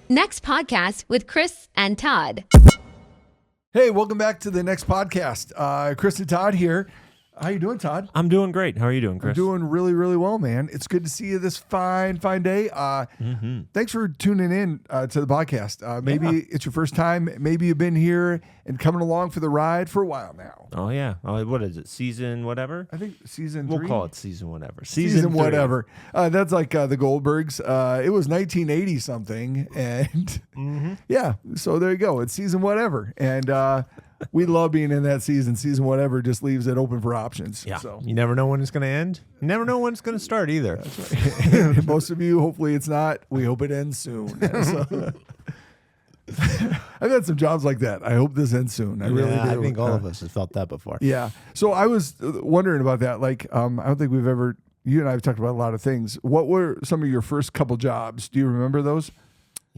Next podcast with Chris and Todd. Hey, welcome back to the next podcast. Chris and Todd here. How you doing, Todd? I'm doing great. How are you doing, Chris? I'm doing really, really well, man. It's good to see you this fine day. Thanks for tuning in to the podcast. Maybe it's your first time. Maybe you've been here and coming along for the ride for a while now. Oh, yeah. What is it? Season whatever? I think season We'll 3. call it season whatever. Season 3. whatever. That's like the Goldbergs. It was 1980 something. And yeah, so there you go. It's season whatever. And we love being in that season. Season whatever just leaves it open for options. Yeah. You never know when it's going to end. You never know when it's going to start either. That's right. Most of you, hopefully it's not. We hope it ends soon. So, I've had some jobs like that. I hope this ends soon. I really do. I think all of us have felt that before. Yeah. So I was wondering about that. Like, I don't think we've ever, you and I have talked about a lot of things. What were some of your first couple jobs? Do you remember those?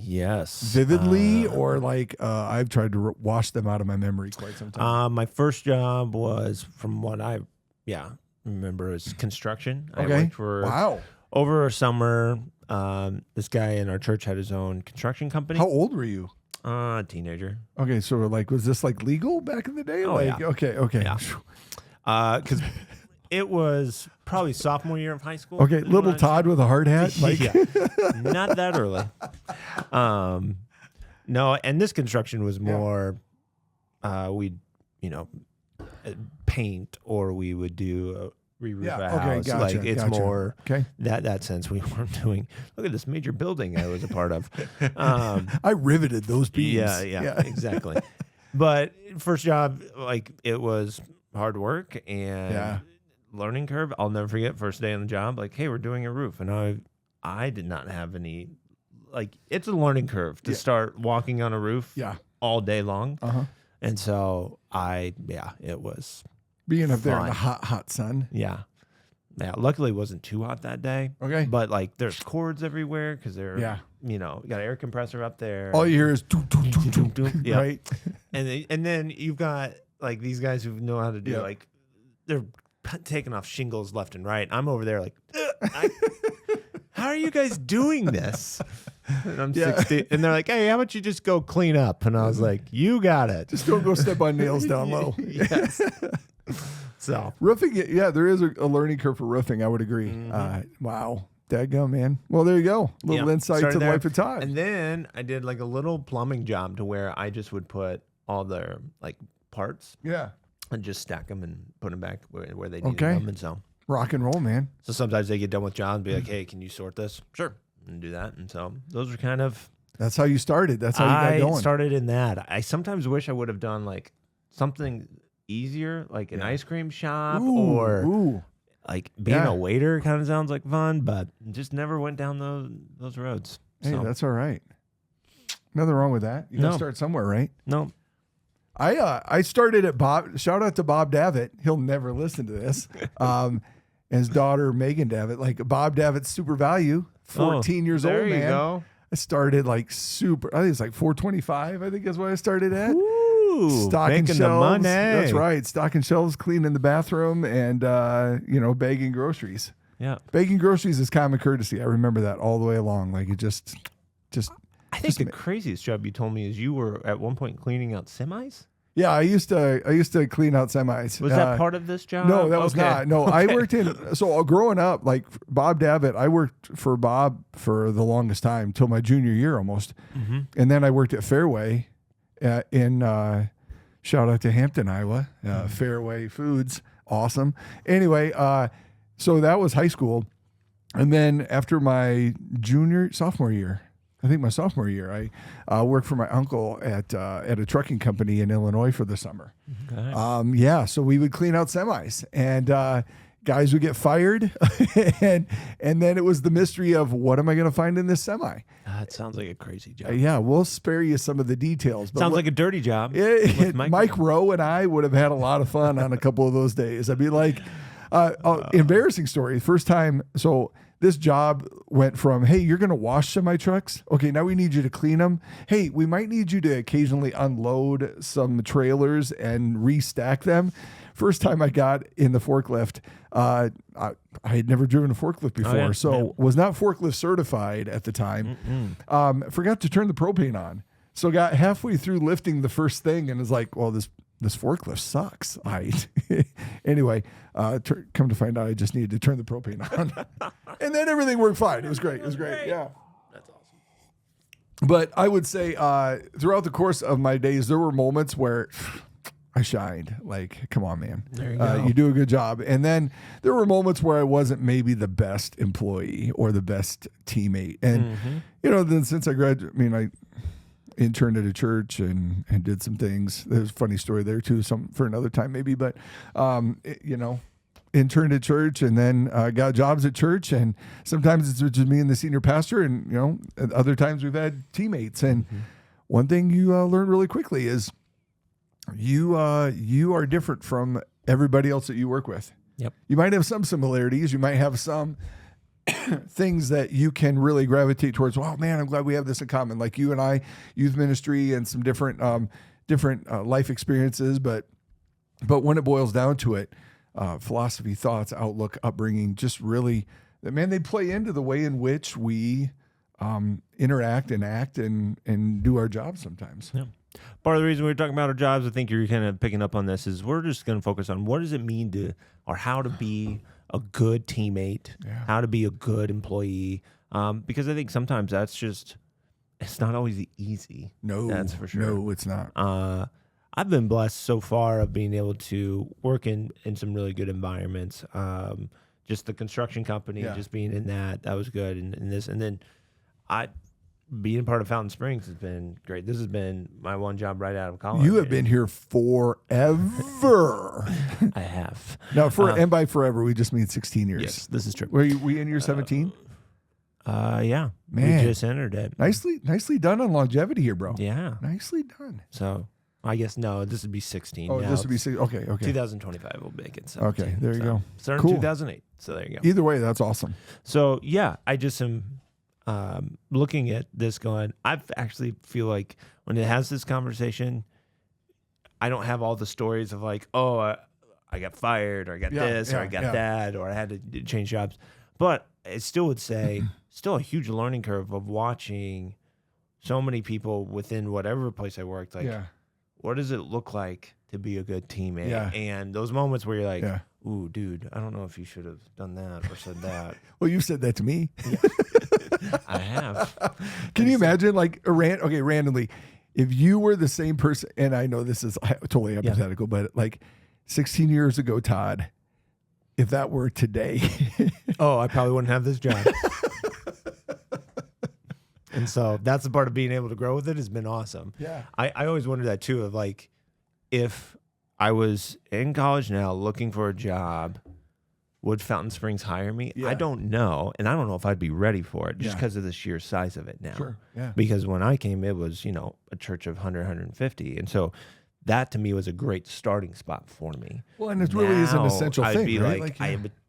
Yes. Vividly, or like I've tried to wash them out of my memory quite some time. My first job was, from what I remember, is construction. Okay. I worked for over a summer. This guy in our church had his own construction company. How old were you? Teenager. Okay, so like, was this like legal back in the day? Oh, like, yeah. Okay. Yeah. Because it was probably sophomore year of high school. Okay, little Todd with a hard hat. Like, Yeah, not that early. No, and this construction was more, we'd, paint, or we would do re-roof a house. Gotcha, like it's gotcha. more Okay. that sense. We weren't doing, look at this major building I was a part of. I riveted those beams. Yeah, exactly. But first job, like, it was hard work and learning curve. I'll never forget first day on the job, like, hey, we're doing a roof. And I did not have any, like, it's a learning curve to start walking on a roof all day long. And so it was being up there in fun. the hot sun. Yeah. Luckily it wasn't too hot that day. Okay. But like, there's cords everywhere because they're, you got an air compressor up there. All you hear is doom, doom, doom, doom, doom, Yeah. right? And then you've got like these guys who know how to do like, they're taking off shingles left and right. I'm over there like, how are you guys doing this? And I'm 60, and they're like, hey, how about you just go clean up? And I was like, you got it. Just don't go step on nails down low. Yes. So roofing, there is a learning curve for roofing. I would agree. Wow. Dadgum, man. Well, there you go. A little insight to the life of Todd. And then I did like a little plumbing job to where I just would put all their like parts. Yeah. And just stack them and put them back where they needed them. And so rock and roll, man. So sometimes they get done with jobs and be like, hey, can you sort this? Sure. And do that. And so those are kind of. That's how you started. That's how you got going. I started in that. I sometimes wish I would have done like something easier, like an ice cream shop or like being a waiter kind of sounds like fun, but just never went down those roads. Hey, so. that's all right. Nothing wrong with that. You gotta start somewhere, right? No. I started at Bob. Shout out to Bob Davitt. He'll never listen to this. His daughter Megan Davitt, like Bob Davitt's Super Value, 14 years old, man. There you go. I started like super. I think it's like $4.25. I think is what I started at. Ooh, Stocking making shelves. the money. That's right. Stocking shelves, cleaning the bathroom, and bagging groceries. Yeah. Bagging groceries is common courtesy. I remember that all the way along. Like it just. I think the craziest job you told me is you were at one point cleaning out semis. Yeah, I used to clean out semis. Was that part of this job? No, that was not. No, I worked growing up, like Bob Davitt, I worked for Bob for the longest time, till my junior year almost. Mm-hmm. And then I worked at Fairway in, shout out to Hampton, Iowa, Fairway Foods. Awesome. Anyway, so that was high school. And then after my sophomore year, I worked for my uncle at a trucking company in Illinois for the summer. Okay. So we would clean out semis, and guys would get fired, and then it was the mystery of what am I going to find in this semi? That sounds like a crazy job. We'll spare you some of the details. But Sounds like a dirty job. Mike Rowe and I would have had a lot of fun on a couple of those days. I'd be like, embarrassing story. First time, so this job went from, hey, you're going to wash semi trucks. Okay, now we need you to clean them. Hey, we might need you to occasionally unload some trailers and restack them. First time I got in the forklift, I had never driven a forklift before, was not forklift certified at the time. Forgot to turn the propane on. So got halfway through lifting the first thing and was like, well, this forklift sucks. Anyway, come to find out I just needed to turn the propane on. And then everything worked fine. It was great. It was great. Yeah. That's awesome. But I would say throughout the course of my days, there were moments where I shined. Like, come on, man. There you go. You do a good job. And then there were moments where I wasn't maybe the best employee or the best teammate. And, then since I graduated, I interned at a church and did some things. There's a funny story there too, some for another time maybe, but interned at church and then got jobs at church, and sometimes it's just me and the senior pastor, and other times we've had teammates. And one thing you learn really quickly is you are different from everybody else that you work with. Yep. You might have some similarities, you might have some things that you can really gravitate towards. Wow, man, I'm glad we have this in common. Like you and I, youth ministry and some different life experiences. But when it boils down to it, philosophy, thoughts, outlook, upbringing, just really, man, they play into the way in which we interact and act and do our jobs sometimes. Yeah. Part of the reason we're talking about our jobs, I think you're kind of picking up on this, is we're just going to focus on what does it mean to, or how to be a good teammate, how to be a good employee. Because I think sometimes it's not always easy. No, that's for sure. No, it's not. I've been blessed so far of being able to work in some really good environments. Just the construction company, just being in that was good. And then being part of Fountain Springs has been great. This has been my one job right out of college. You have been here forever. I have. Now, and by forever, we just mean 16 years. Yes, this is true. Were we in year 17? Yeah. Man. We just entered it. Nicely done on longevity here, bro. Yeah. Nicely done. So I guess, no, this would be 16. Oh, now. this would be 16. Okay. 2025 will make it 17. Okay, there you go. Started Cool. in 2008. So there you go. Either way, that's awesome. So, yeah, I just am looking at this going, I actually feel like when it has this conversation, I don't have all the stories of like, I got fired or I got this or I got that or I had to change jobs. But I still would say still a huge learning curve of watching so many people within whatever place I worked. Like, what does it look like to be a good teammate? Yeah. And those moments where you're like, ooh, dude, I don't know if you should have done that or said that. Well, you said that to me. I have. Can you imagine, like, randomly, if you were the same person, and I know this is totally hypothetical, but like 16 years ago, Todd, if that were today. I probably wouldn't have this job. And so that's the part of being able to grow with it has been awesome. Yeah. I always wonder that too, of like, if I was in college now looking for a job, would Fountain Springs hire me? Yeah. I don't know. And I don't know if I'd be ready for it just because of the sheer size of it now. Sure. Yeah. Because when I came, it was, a church of 100, 150. And so that to me was a great starting spot for me. Well, and it really is an essential I'd thing, be right? like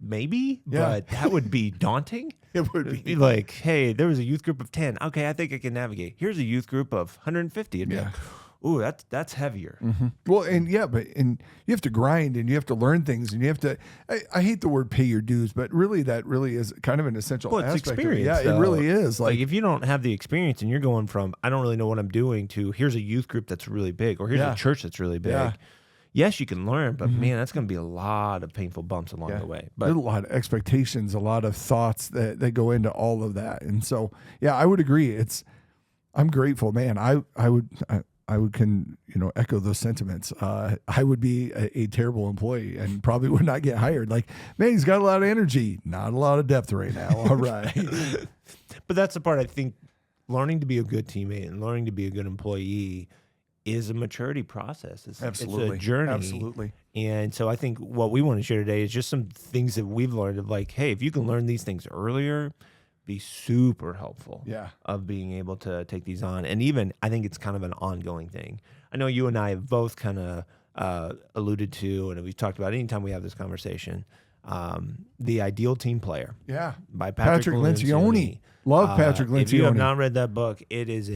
maybe, but that would be daunting. It would It'd be like, hey, there was a youth group of 10. Okay, I think I can navigate. Here's a youth group of 150. It'd be like, ooh, that's heavier. Mm-hmm. Well, and you have to grind and you have to learn things and you have to, I hate the word pay your dues, but really that really is kind of an essential Well, it's aspect. experience. Yeah, it really is. Like if you don't have the experience and you're going from, I don't really know what I'm doing to here's a youth group that's really big or here's a church that's really big. Yeah. Yes, you can learn, but man, that's going to be a lot of painful bumps along the way. But there's a lot of expectations, a lot of thoughts that go into all of that. And so, I would agree. I'm grateful, man. I would echo those sentiments. I would be a terrible employee and probably would not get hired. Like, man, he's got a lot of energy, not a lot of depth right now. All right. But that's the part I think learning to be a good teammate and learning to be a good employee is a maturity process. It's a journey. Absolutely. And so I think what we want to share today is just some things that we've learned of like, hey, if you can learn these things earlier, be super helpful of being able to take these on. And even I think it's kind of an ongoing thing. I know you and I have both kind of alluded to, and we've talked about anytime we have this conversation, The Ideal Team Player. Yeah. By Patrick Lencioni. Love Patrick Lencioni. If you have not read that book, it is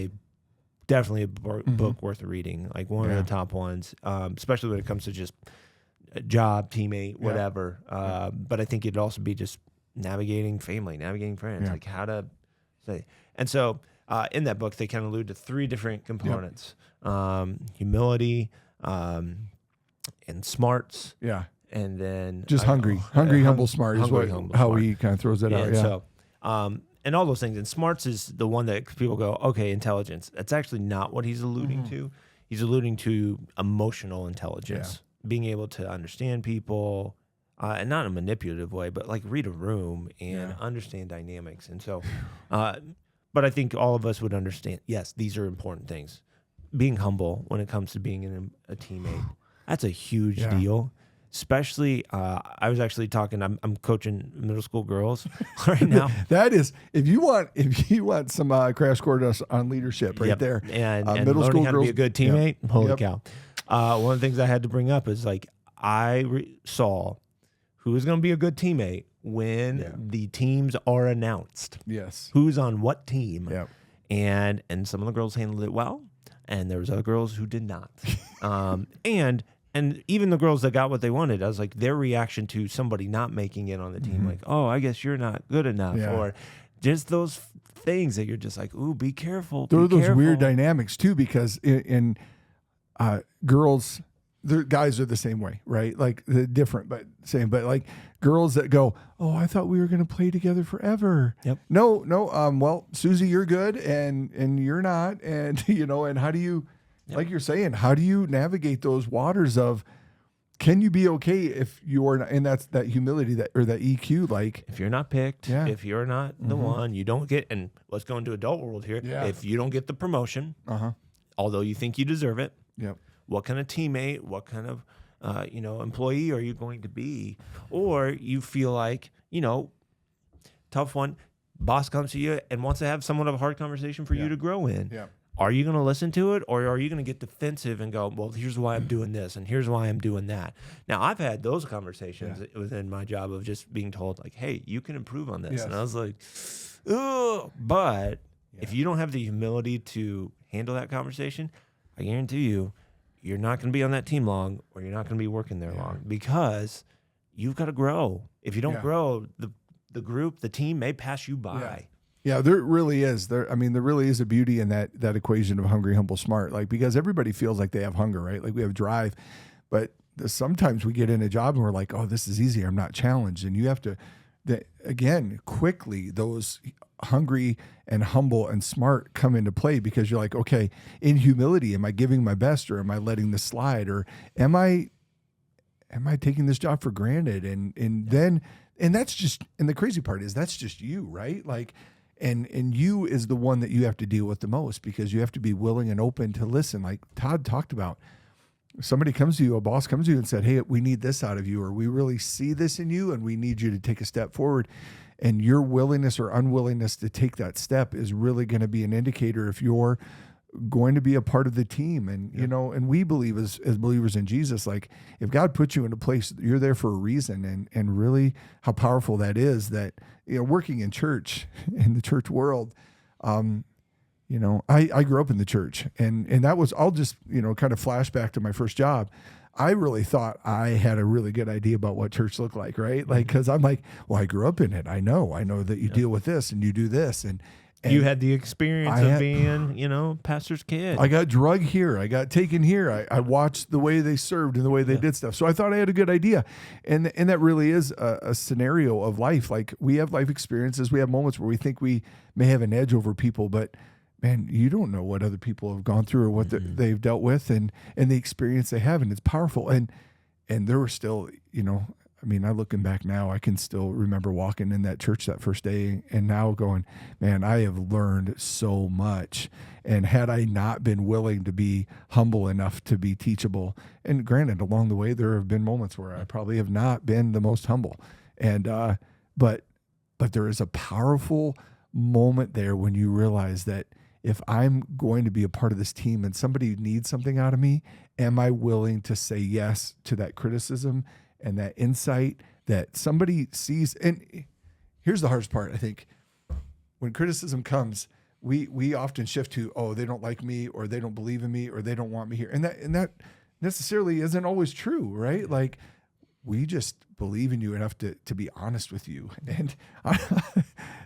definitely a book worth reading. Like one of the top ones, especially when it comes to just a job, teammate, whatever. But I think it'd also be just navigating family, navigating friends, like how to say. And so in that book, they kind of allude to 3 different components: humility, and smarts. Yeah. And then just hungry, humble, smart is how he kind of throws that out. Yeah. So, and all those things. And smarts is the one that people go, okay, intelligence. That's actually not what he's alluding to. He's alluding to emotional intelligence, being able to understand people, and not in a manipulative way, but like read a room and understand dynamics. And so, but I think all of us would understand, yes, these are important things. Being humble when it comes to being a teammate, that's a huge deal. Especially, I was actually talking. I'm coaching middle school girls right now. That is, if you want some crash course on leadership, right there, and middle learning school how girls to be a good teammate. Holy cow! One of the things I had to bring up is like I saw who is going to be a good teammate when the teams are announced. Yes, who's on what team? Yep. And some of the girls handled it well, and there was other girls who did not. And even the girls that got what they wanted, I was like, their reaction to somebody not making it on the team, like, oh, I guess you're not good enough. Or just those things that you're just like, ooh, be careful. There are those weird dynamics too, because in girls, guys are the same way, right? Like they're different, but same. But like girls that go, oh, I thought we were going to play together forever. Yep. No. Well, Susie, you're good, and you're not, and and how do you? Like you're saying, how do you navigate those waters of, can you be okay if you're not, and that's that humility or that EQ, like if you're not picked, if you're not the one, you don't get, and let's go into adult world here. If you don't get the promotion, although you think you deserve it, what kind of teammate, what kind of employee are you going to be? Or you feel like, tough one, boss comes to you and wants to have somewhat of a hard conversation for you to grow in. Yeah. Are you going to listen to it, or are you going to get defensive and go, well, here's why I'm doing this, and here's why I'm doing that? Now, I've had those conversations within my job of just being told, like, hey, you can improve on this. Yes. And I was like, oh, but if you don't have the humility to handle that conversation, I guarantee you're not going to be on that team long, or you're not going to be working there long, because you've got to grow. If you don't grow, the group, the team may pass you by. Yeah, there really is. There really is a beauty in that equation of hungry, humble, smart. Like, because everybody feels like they have hunger, right? Like we have drive, but sometimes we get in a job and we're like, oh, this is easy. I'm not challenged. And you have to, again, quickly, those hungry and humble and smart come into play, because you're like, okay, in humility, am I giving my best, or am I letting this slide, or am I taking this job for granted? And then that's just, and the crazy part is that's just you, right? Like, And you is the one that you have to deal with the most, because you have to be willing and open to listen. Like Todd talked about, somebody comes to you, a boss comes to you and said, hey, we need this out of you, or we really see this in you and we need you to take a step forward. And your willingness or unwillingness to take that step is really going to be an indicator if you're going to be a part of the team. And, and we believe as believers in Jesus, like if God puts you in a place, you're there for a reason. And really how powerful that is, that, working in church, in the church world, I grew up in the church, and that was, I'll just, kind of flash back to my first job. I really thought I had a really good idea about what church looked like, right? Like, cause I'm like, well, I grew up in it. I know that you deal with this and you do this. And you had the experience of being, pastor's kid. I got drugged here. I got taken here. I watched the way they served and the way they did stuff. So I thought I had a good idea. And that really is a scenario of life. Like we have life experiences. We have moments where we think we may have an edge over people, but man, you don't know what other people have gone through or what they've dealt with and the experience they have. And it's powerful. And there were still, I'm looking back now, I can still remember walking in that church that first day and now going, man, I have learned so much. And had I not been willing to be humble enough to be teachable, and granted, along the way, there have been moments where I probably have not been the most humble. And, but there is a powerful moment there when you realize that if I'm going to be a part of this team and somebody needs something out of me, am I willing to say yes to that criticism and that insight that somebody sees. And here's the hardest part, I think. When criticism comes, we often shift to, oh, they don't like me, or they don't believe in me, or they don't want me here. And that necessarily isn't always true, right? Like, we just believe in you enough to be honest with you. And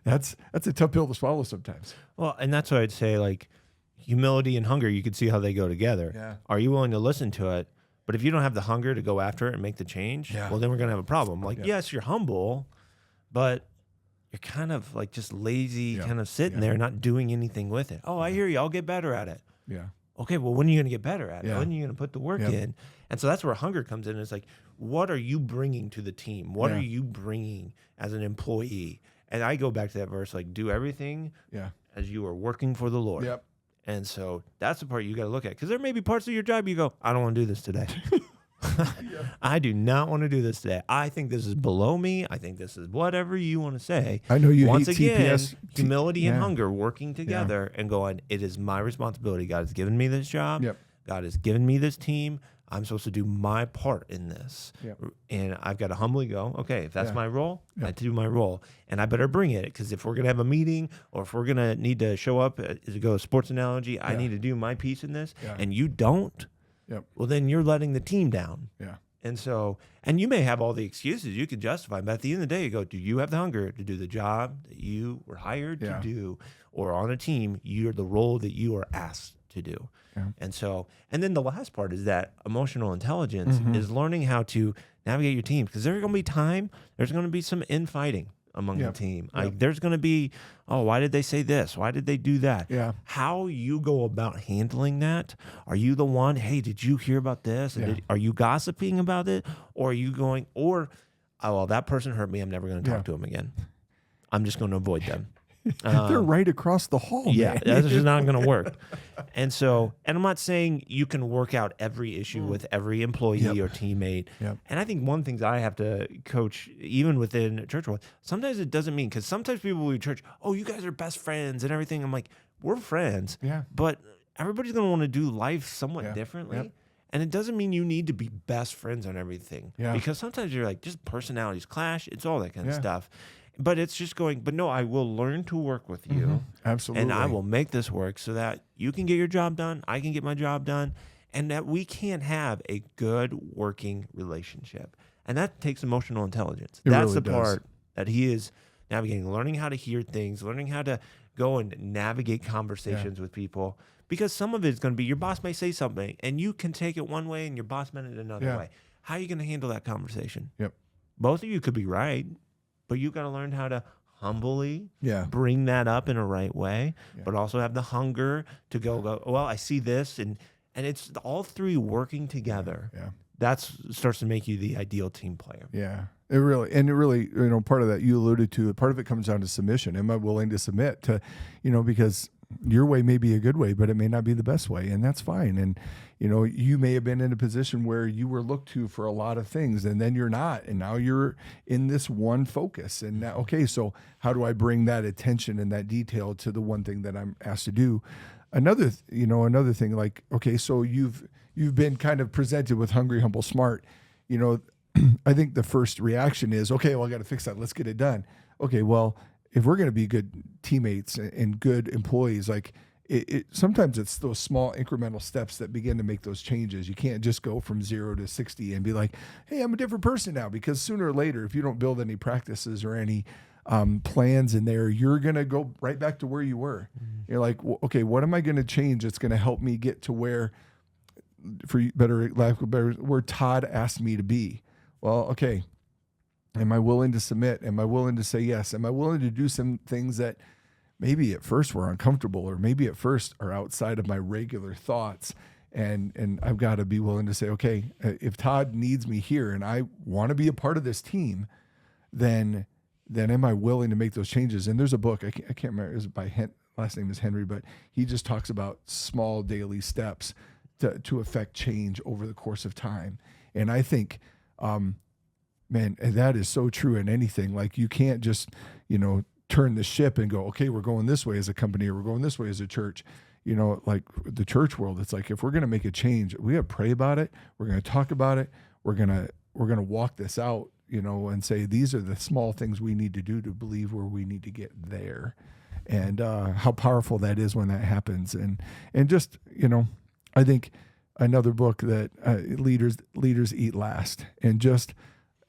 that's a tough pill to swallow sometimes. Well, and that's what I'd say, like, humility and hunger, you could see how they go together. Yeah. Are you willing to listen to it? But if you don't have the hunger to go after it and make the change, well, then we're going to have a problem. Like, yes, you're humble, but you're kind of like just lazy, kind of sitting there, not doing anything with it. Oh, I hear you. I'll get better at it. Yeah. Okay, well, when are you going to get better at it? Yeah. When are you going to put the work in? And so that's where hunger comes in. It's like, what are you bringing to the team? What are you bringing as an employee? And I go back to that verse, like, do everything as you are working for the Lord. Yep. And so that's the part you got to look at, because there may be parts of your job you go, I don't want to do this today. I do not want to do this today. I think this is below me. I think this is whatever you want to say. I know you Once hate again, TPS. humility and hunger working together and going, it is my responsibility. God has given me this job. Yep. God has given me this team. I'm supposed to do my part in this. Yep. And I've got to humbly go, okay, if that's my role, I have to do my role. And I better bring it, because if we're going to have a meeting, or if we're going to need to show up, to go a sports analogy, I need to do my piece in this, and you don't, well, then you're letting the team down. Yeah. And so, and you may have all the excuses you can justify, but at the end of the day, you go, do you have the hunger to do the job that you were hired to do? Or on a team, you're the role that you are asked to do. Yeah. And so, and then the last part is that emotional intelligence is learning how to navigate your team, because there's going to be there's going to be some infighting among the team. Like, there's going to be, oh, why did they say this? Why did they do that? Yeah. How you go about handling that? Are you the one, hey, did you hear about this? And are you gossiping about it? Or are you going, oh, well, that person hurt me, I'm never going to talk to them again. I'm just going to avoid them. They're right across the hall. Yeah, man. that's just not going to work. And so, and I'm not saying you can work out every issue with every employee or teammate. Yep. And I think one thing I have to coach, even within church world, sometimes it doesn't mean, because sometimes people will be church, oh, you guys are best friends and everything. I'm like, we're friends, but everybody's going to want to do life somewhat differently. Yep. And it doesn't mean you need to be best friends on everything. Yeah. Because sometimes you're like, just personalities clash. It's all that kind of stuff. But it's just going, but no, I will learn to work with you. Absolutely. And I will make this work so that you can get your job done, I can get my job done, and that we can have a good working relationship. And that takes emotional intelligence. That's really the does. part that he is navigating, learning how to hear things, learning how to go and navigate conversations with people. Because some of it's going to be, your boss may say something, and you can take it one way, and your boss meant it another way. How are you going to handle that conversation? Yep. Both of you could be right, but you got to learn how to humbly bring that up in a right way, but also have the hunger to go, well, I see this, and it's all three working together. Yeah. That starts to make you the ideal team player. Yeah. It really, part of that you alluded to, part of it comes down to submission. Am I willing to submit to, because your way may be a good way, but it may not be the best way, and that's fine. And, you may have been in a position where you were looked to for a lot of things, and then you're not, and now you're in this one focus. And now, okay, so how do I bring that attention and that detail to the one thing that I'm asked to do? Another thing, like, okay, so you've been kind of presented with hungry, humble, smart. I think the first reaction is, okay, well, I got to fix that. Let's get it done. Okay, well, if we're going to be good teammates and good employees, like sometimes it's those small incremental steps that begin to make those changes. You can't just go from 0 to 60 and be like, hey, I'm a different person now, because sooner or later, if you don't build any practices or any plans in there, you're going to go right back to where you were. Mm-hmm. You're like, well, okay, what am I going to change that's going to help me get to where, where Todd asked me to be? Well, okay, am I willing to submit? Am I willing to say yes? Am I willing to do some things that maybe at first were uncomfortable, or maybe at first are outside of my regular thoughts? And I've got to be willing to say, okay, if Todd needs me here and I want to be a part of this team, then am I willing to make those changes? And there's a book, I can't remember, it was by last name is Henry, but he just talks about small daily steps to affect change over the course of time. And I think, man, that is so true in anything. Like, you can't just, turn the ship and go, okay, we're going this way as a company, or we're going this way as a church. Like the church world, it's like, if we're going to make a change, we got to pray about it. We're going to talk about it. We're going gonna walk this out, and say these are the small things we need to do to believe where we need to get there, and how powerful that is when that happens. And just I think another book that leaders eat last, and just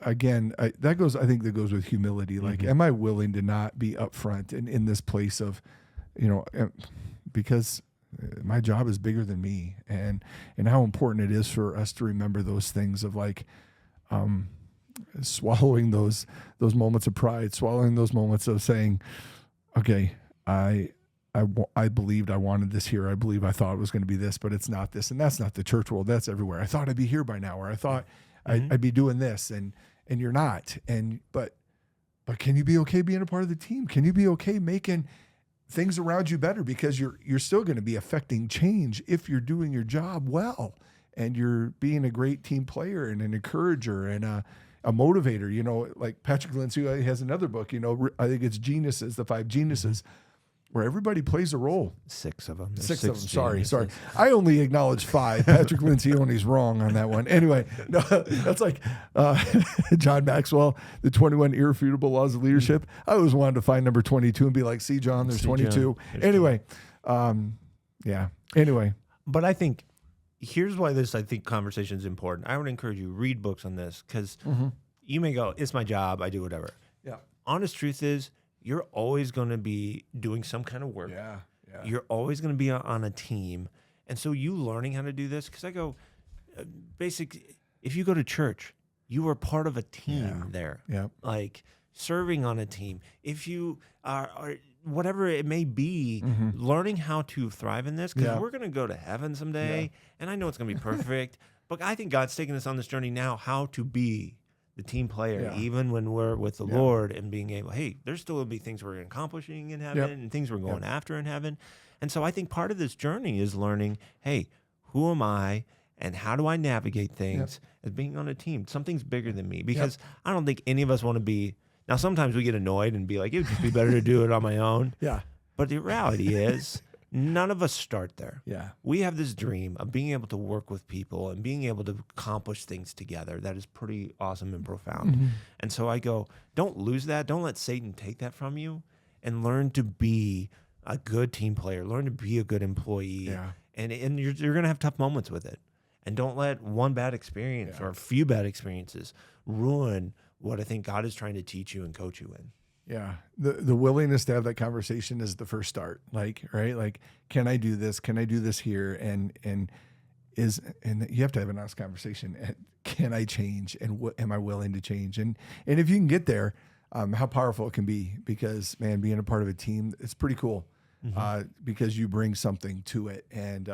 again that goes with humility. Like, am I willing to not be upfront and in this place of, because my job is bigger than me, and how important it is for us to remember those things of like, swallowing those moments of pride, swallowing those moments of saying, okay, I believed I wanted this here. I believe I thought it was going to be this, but it's not this. And that's not the church world. That's everywhere. I thought I'd be here by now, or I thought I'd be doing this, and you're not. But can you be okay being a part of the team? Can you be okay making things around you better? Because you're still going to be affecting change if you're doing your job well, and you're being a great team player and an encourager and a motivator. Like Patrick Lencioni has another book, I think it's Geniuses, the 5 Geniuses, where everybody plays a role. 6 of them. Six of them. Sorry. I only acknowledge 5. Patrick Lencioni's wrong on that one. Anyway, no, that's like John Maxwell, the 21 Irrefutable Laws of Leadership. I always wanted to find number 22 and be like, see, John, there's 22. Anyway, yeah. Anyway. But I think here's why this, conversation is important. I would encourage you, read books on this, because you may go, it's my job, I do whatever. Yeah. Honest truth is, you're always going to be doing some kind of work. Yeah. You're always going to be on a team. And so you learning how to do this, because I go, if you go to church, you are part of a team there. Yeah. Like serving on a team. If you are whatever it may be, learning how to thrive in this, because we're going to go to heaven someday, and I know it's going to be perfect, but I think God's taking us on this journey now, how to be the team player, even when we're with the Lord, and being able, hey, there's still going to be things we're accomplishing in heaven and things we're going after in heaven. And so I think part of this journey is learning, hey, who am I and how do I navigate things as being on a team? Something's bigger than me, because I don't think any of us want to be. Now, sometimes we get annoyed and be like, it would just be better to do it on my own. Yeah. But the reality is, none of us start there. Yeah. We have this dream of being able to work with people and being able to accomplish things together. That is pretty awesome and profound. And so I go, don't lose that. Don't let Satan take that from you, and learn to be a good team player. Learn to be a good employee. Yeah. And you're going to have tough moments with it. And don't let one bad experience or a few bad experiences ruin what I think God is trying to teach you and coach you in. Yeah. The willingness to have that conversation is the first start. Like, right? Like, can I do this? Can I do this here? And you have to have an honest conversation. Can I change? And what am I willing to change? And if you can get there, how powerful it can be, because man, being a part of a team, it's pretty cool. Because you bring something to it. And,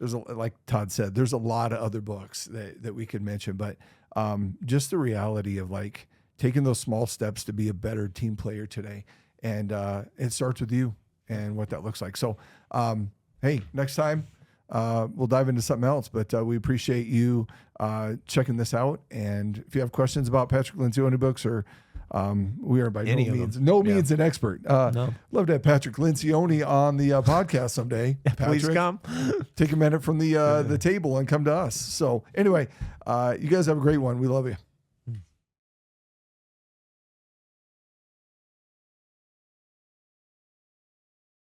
like Todd said, there's a lot of other books that we could mention, but, just the reality of like, taking those small steps to be a better team player today. And it starts with you and what that looks like. So, hey, next time we'll dive into something else, but we appreciate you checking this out. And if you have questions about Patrick Lencioni books, or we are by no means an expert. Love to have Patrick Lencioni on the podcast someday. Please come. Take a minute from the table and come to us. So anyway, you guys have a great one. We love you.